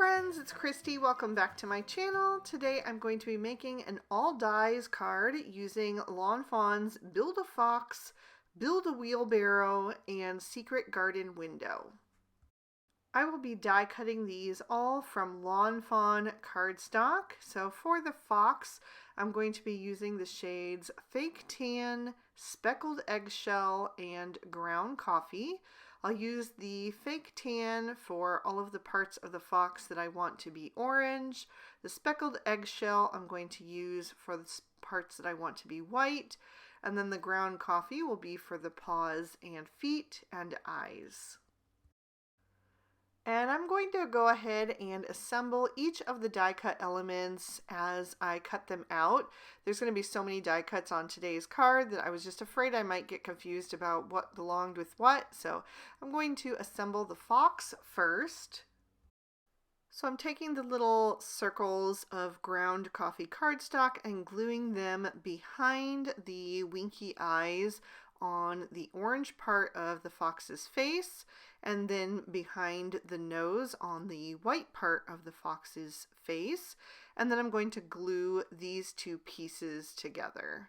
friends, it's Christy. Welcome back to my channel. Today I'm going to be making an all dies card using Lawn Fawn's Build a Fox, Build a Wheelbarrow, and Secret Garden Window. I will be die cutting these all from Lawn Fawn cardstock. So for the fox, I'm going to be using the shades Fake Tan, Speckled Eggshell, and Ground Coffee. I'll use the Fake Tan for all of the parts of the fox that I want to be orange. The Speckled Eggshell I'm going to use for the parts that I want to be white. And then the Ground Coffee will be for the paws and feet and eyes. And I'm going to go ahead and assemble each of the die cut elements as I cut them out. There's going to be so many die cuts on today's card that I was just afraid I might get confused about what belonged with what. So I'm going to assemble the fox first. So I'm taking the little circles of ground coffee cardstock and gluing them behind the winky eyes on the orange part of the fox's face, and then behind the nose on the white part of the fox's face. And then I'm going to glue these two pieces together.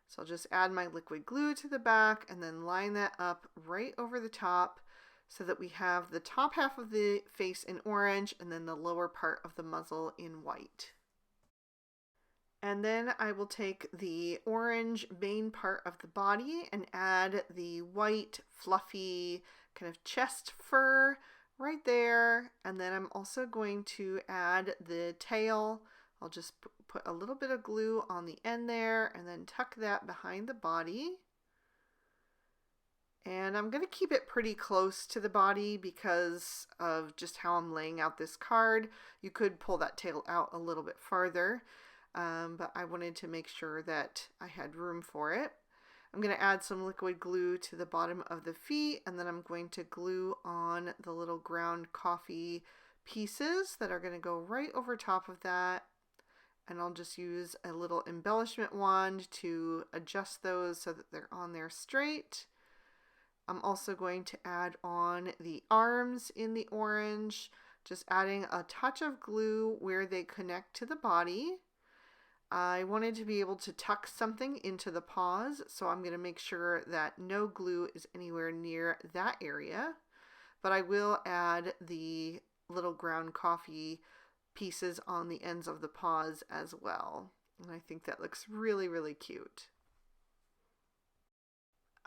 So I'll just add my liquid glue to the back and then line that up right over the top so that we have the top half of the face in orange and then the lower part of the muzzle in white. And then I will take the orange main part of the body and add the white fluffy kind of chest fur right there. And then I'm also going to add the tail. I'll just put a little bit of glue on the end there and then tuck that behind the body. And I'm going to keep it pretty close to the body because of just how I'm laying out this card. You could pull that tail out a little bit farther. But I wanted to make sure that I had room for it. I'm going to add some liquid glue to the bottom of the feet, and then I'm going to glue on the little ground coffee pieces that are going to go right over top of that. And I'll just use a little embellishment wand to adjust those so that they're on there straight. I'm also going to add on the arms in the orange, just adding a touch of glue where they connect to the body. I wanted to be able to tuck something into the paws, so I'm going to make sure that no glue is anywhere near that area. But I will add the little ground coffee pieces on the ends of the paws as well. And I think that looks really, really cute.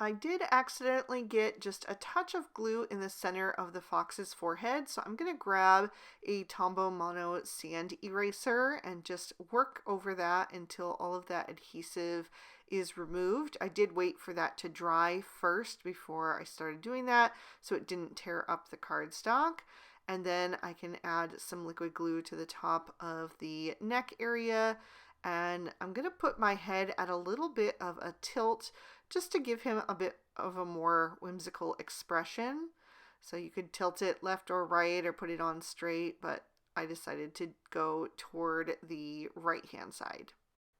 I did accidentally get just a touch of glue in the center of the fox's forehead, so I'm going to grab a Tombow Mono sand eraser and just work over that until all of that adhesive is removed. I did wait for that to dry first before I started doing that so it didn't tear up the cardstock. And then I can add some liquid glue to the top of the neck area, and I'm going to put my head at a little bit of a tilt just to give him a bit of a more whimsical expression. So you could tilt it left or right or put it on straight, but I decided to go toward the right hand side.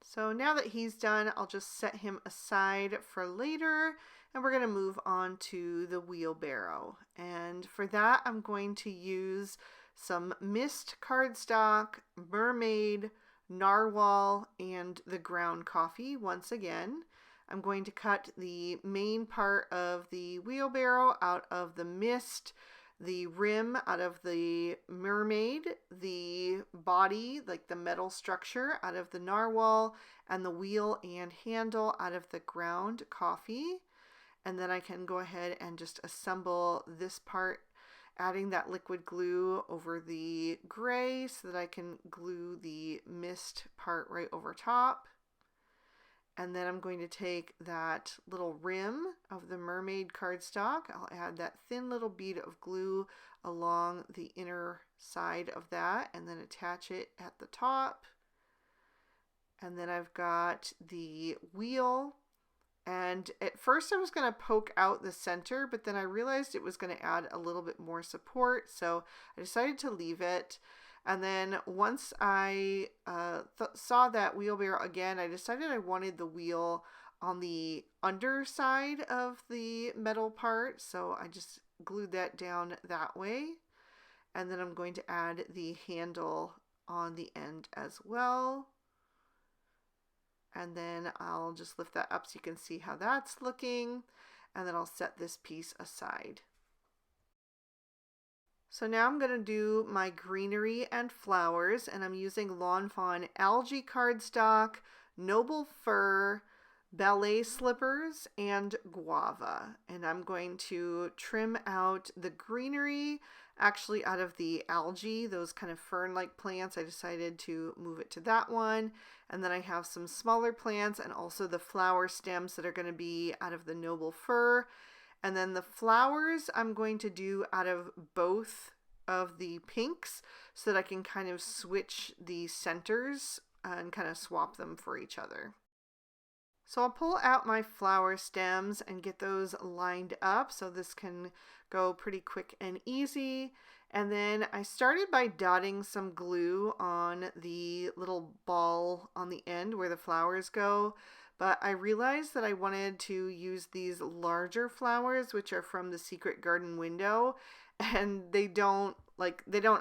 So now that he's done, I'll just set him aside for later, and we're going to move on to the wheelbarrow. And for that, I'm going to use some mist cardstock, mermaid, narwhal, and the ground coffee once again. I'm going to cut the main part of the wheelbarrow out of the mist, the rim out of the mermaid, the body, like the metal structure, out of the narwhal, and the wheel and handle out of the ground coffee. And then I can go ahead and just assemble this part, adding that liquid glue over the gray so that I can glue the mist part right over top. And then I'm going to take that little rim of the mermaid cardstock. I'll add that thin little bead of glue along the inner side of that and then attach it at the top. And then I've got the wheel. And at first I was going to poke out the center, but then I realized it was going to add a little bit more support. So I decided to leave it. And then once I saw that wheelbarrow again, I decided I wanted the wheel on the underside of the metal part. So I just glued that down that way. and then I'm going to add the handle on the end as well. And then I'll just lift that up so you can see how that's looking, and then I'll set this piece aside. So now I'm going to do my greenery and flowers, and I'm using Lawn Fawn algae cardstock, noble fir, ballet slippers, and guava. And I'm going to trim out the greenery actually out of the algae, those kind of fern-like plants. I decided to move it to that one. And then I have some smaller plants and also the flower stems that are going to be out of the noble fir. And then the flowers I'm going to do out of both of the pinks so that I can kind of switch the centers and kind of swap them for each other. So I'll pull out my flower stems and get those lined up so this can go pretty quick and easy. And then I started by dotting some glue on the little ball on the end where the flowers go. But I realized that I wanted to use these larger flowers, which are from the Secret Garden window, and they don't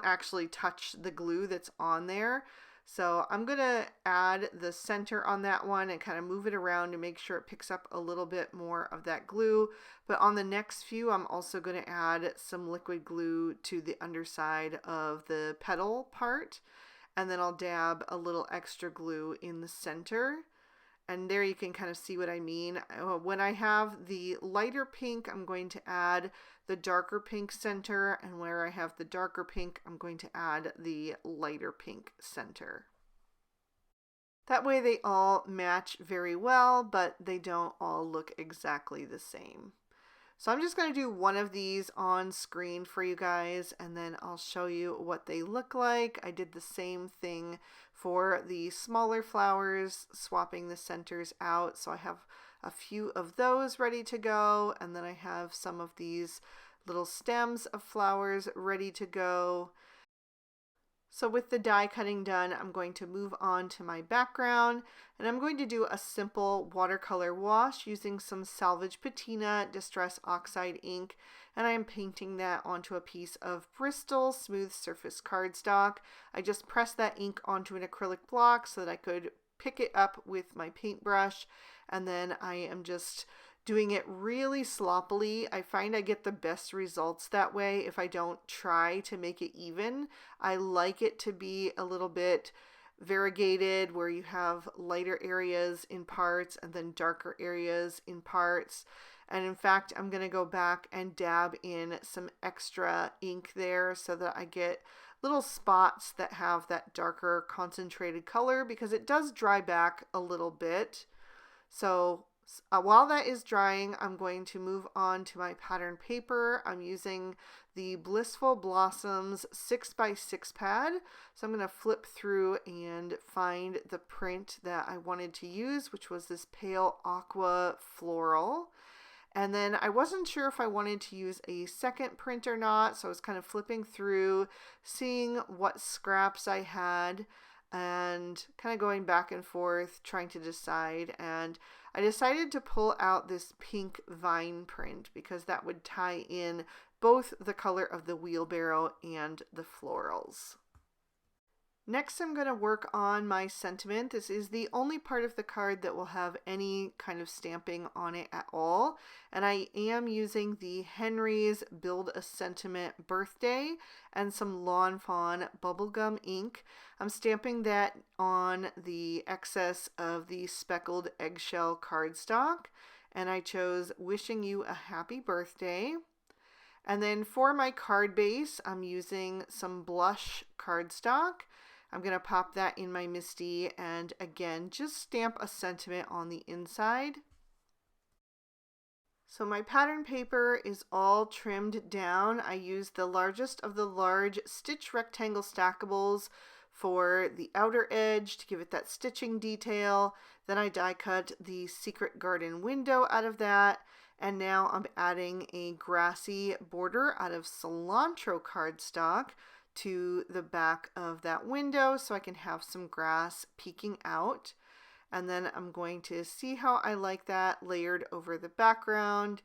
actually touch the glue that's on there. So I'm going to add the center on that one and kind of move it around to make sure it picks up a little bit more of that glue. But on the next few, I'm also going to add some liquid glue to the underside of the petal part. And then I'll dab a little extra glue in the center. And there you can kind of see what I mean. When I have the lighter pink, I'm going to add the darker pink center. And where I have the darker pink, I'm going to add the lighter pink center. That way they all match very well, but they don't all look exactly the same. So I'm just going to do one of these on screen for you guys, and then I'll show you what they look like. I did the same thing for the smaller flowers, swapping the centers out. So I have a few of those ready to go, and then I have some of these little stems of flowers ready to go. So with the die cutting done, I'm going to move on to my background, and I'm going to do a simple watercolor wash using some Salvage Patina Distress Oxide ink, and I am painting that onto a piece of Bristol Smooth Surface cardstock. I just pressed that ink onto an acrylic block so that I could pick it up with my paintbrush, and then I am just doing it really sloppily. I find I get the best results that way if I don't try to make it even. I like it to be a little bit variegated, where you have lighter areas in parts and then darker areas in parts. And in fact, I'm going to go back and dab in some extra ink there so that I get little spots that have that darker concentrated color, because it does dry back a little bit. So while that is drying, I'm going to move on to my pattern paper. I'm using the Blissful Blossoms 6x6 pad. So I'm going to flip through and find the print that I wanted to use, which was this pale aqua floral. And then I wasn't sure if I wanted to use a second print or not, so I was kind of flipping through, seeing what scraps I had, and kind of going back and forth trying to decide. And I decided to pull out this pink vine print because that would tie in both the color of the wheelbarrow and the florals. Next, I'm going to work on my sentiment. This is the only part of the card that will have any kind of stamping on it at all. And I am using the Henry's Build a Sentiment Birthday and some Lawn Fawn bubblegum ink. I'm stamping that on the excess of the speckled eggshell cardstock. And I chose Wishing You a Happy Birthday. And then for my card base, I'm using some blush cardstock. I'm going to pop that in my MISTI and again just stamp a sentiment on the inside. So my pattern paper is all trimmed down. I used the largest of the large stitch rectangle stackables for the outer edge to give it that stitching detail. Then I die cut the Secret Garden window out of that. And now I'm adding a grassy border out of cilantro cardstock to the back of that window so I can have some grass peeking out. And then I'm going to see how I like that layered over the background.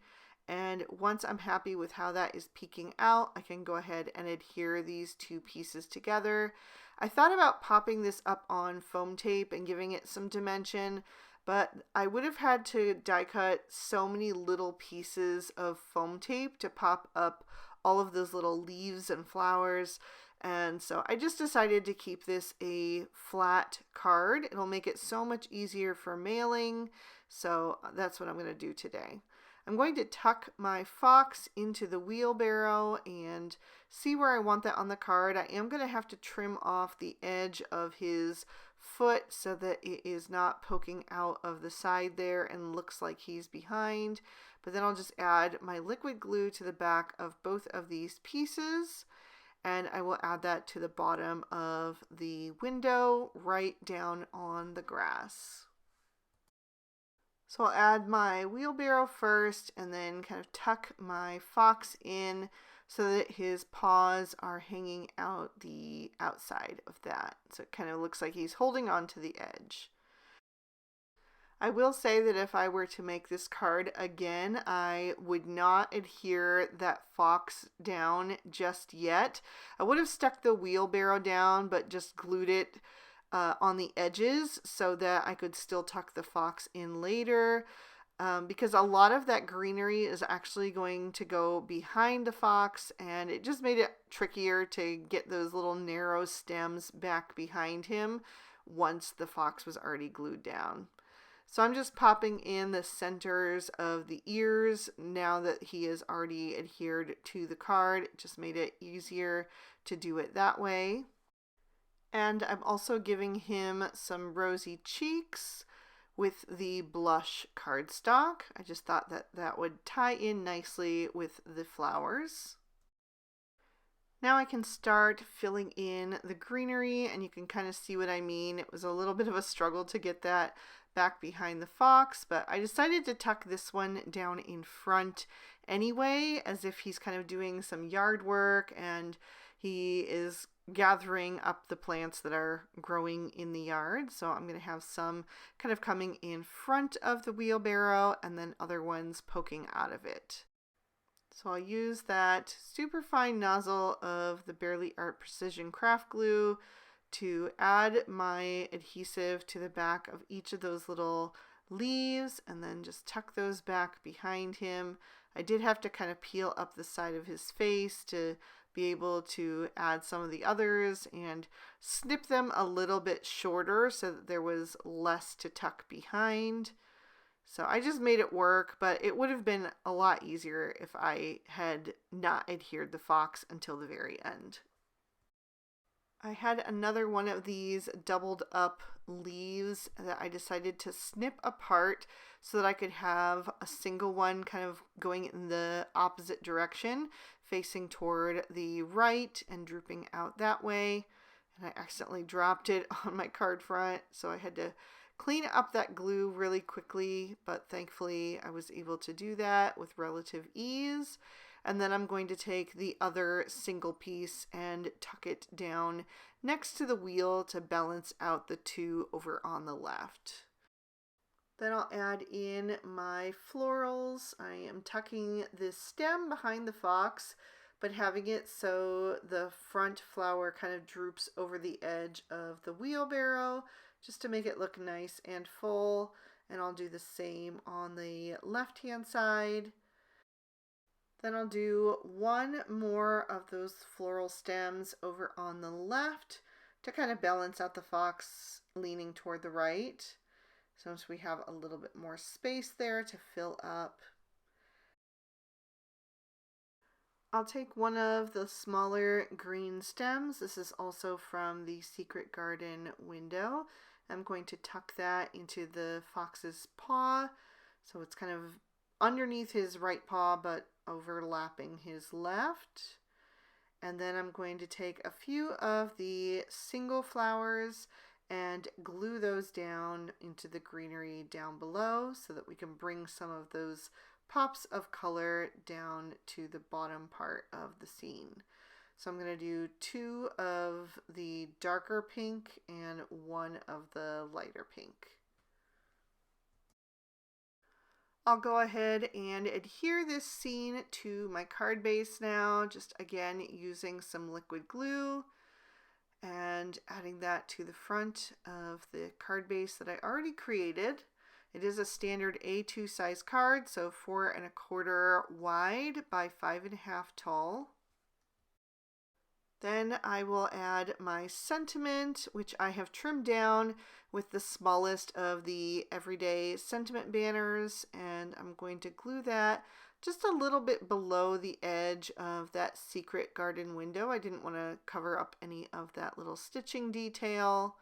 And once I'm happy with how that is peeking out, I can go ahead and adhere these two pieces together. I thought about popping this up on foam tape and giving it some dimension, but I would have had to die cut so many little pieces of foam tape to pop up all of those little leaves and flowers. And so I just decided to keep this a flat card. It'll make it so much easier for mailing. So that's what I'm going to do today. I'm going to tuck my fox into the wheelbarrow and see where I want that on the card. I am going to have to trim off the edge of his foot so that it is not poking out of the side there and looks like he's behind. But then I'll just add my liquid glue to the back of both of these pieces, and I will add that to the bottom of the window right down on the grass. So I'll add my wheelbarrow first and then kind of tuck my fox in so that his paws are hanging out the outside of that. So it kind of looks like he's holding on to the edge. I will say that if I were to make this card again, I would not adhere that fox down just yet. I would have stuck the wheelbarrow down, but just glued it on the edges so that I could still tuck the fox in later, because a lot of that greenery is actually going to go behind the fox, and it just made it trickier to get those little narrow stems back behind him once the fox was already glued down. So I'm just popping in the centers of the ears now that he is already adhered to the card. It just made it easier to do it that way. And I'm also giving him some rosy cheeks with the blush cardstock. I just thought that that would tie in nicely with the flowers. Now I can start filling in the greenery, and you can kind of see what I mean. It was a little bit of a struggle to get that back behind the fox, but I decided to tuck this one down in front anyway, as if he's kind of doing some yard work and he is gathering up the plants that are growing in the yard. So I'm going to have some kind of coming in front of the wheelbarrow and then other ones poking out of it. So I'll use that super fine nozzle of the Barely Art Precision Craft Glue to add my adhesive to the back of each of those little leaves and then just tuck those back behind him. I did have to kind of peel up the side of his face to be able to add some of the others and snip them a little bit shorter so that there was less to tuck behind. So I just made it work, but it would have been a lot easier if I had not adhered the fox until the very end. I had another one of these doubled up leaves that I decided to snip apart so that I could have a single one kind of going in the opposite direction, facing toward the right and drooping out that way. And I accidentally dropped it on my card front, so I had to clean up that glue really quickly, but thankfully I was able to do that with relative ease. And then I'm going to take the other single piece and tuck it down next to the wheel to balance out the two over on the left. Then I'll add in my florals. I am tucking this stem behind the fox, but having it so the front flower kind of droops over the edge of the wheelbarrow just to make it look nice and full. And I'll do the same on the left-hand side. Then I'll do one more of those floral stems over on the left to kind of balance out the fox leaning toward the right. So we have a little bit more space there to fill up. I'll take one of the smaller green stems. This is also from the Secret Garden window. I'm going to tuck that into the fox's paw. So it's kind of underneath his right paw, but overlapping his left. And then I'm going to take a few of the single flowers and glue those down into the greenery down below so that we can bring some of those pops of color down to the bottom part of the scene. So I'm going to do two of the darker pink and one of the lighter pink. I'll go ahead and adhere this scene to my card base now, just again using some liquid glue and adding that to the front of the card base that I already created. It is a standard A2 size card, so 4 1/4 wide by 5 1/2 tall. Then I will add my sentiment, which I have trimmed down with the smallest of the everyday sentiment banners, and I'm going to glue that just a little bit below the edge of that secret garden window. I didn't want to cover up any of that little stitching detail.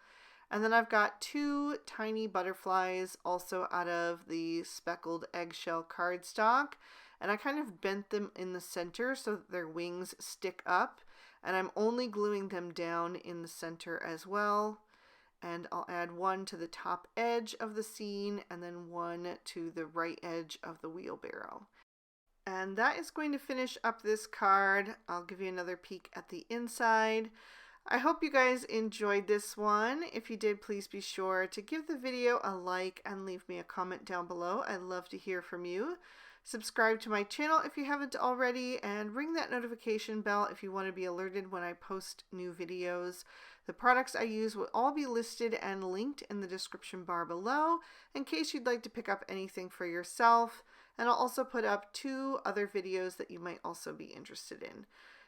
And then I've got 2 tiny butterflies also out of the speckled eggshell cardstock, and I kind of bent them in the center so that their wings stick up, and I'm only gluing them down in the center as well. And I'll add 1 to the top edge of the scene and then 1 to the right edge of the wheelbarrow. And that is going to finish up this card. I'll give you another peek at the inside. I hope you guys enjoyed this one. If you did, please be sure to give the video a like and leave me a comment down below. I'd love to hear from you. Subscribe to my channel if you haven't already, and ring that notification bell if you want to be alerted when I post new videos. The products I use will all be listed and linked in the description bar below in case you'd like to pick up anything for yourself. And I'll also put up 2 other videos that you might also be interested in.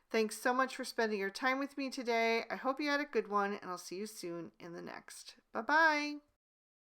Thanks so much for spending your time with me today. I hope you had a good one, and I'll see you soon in the next. Bye-bye.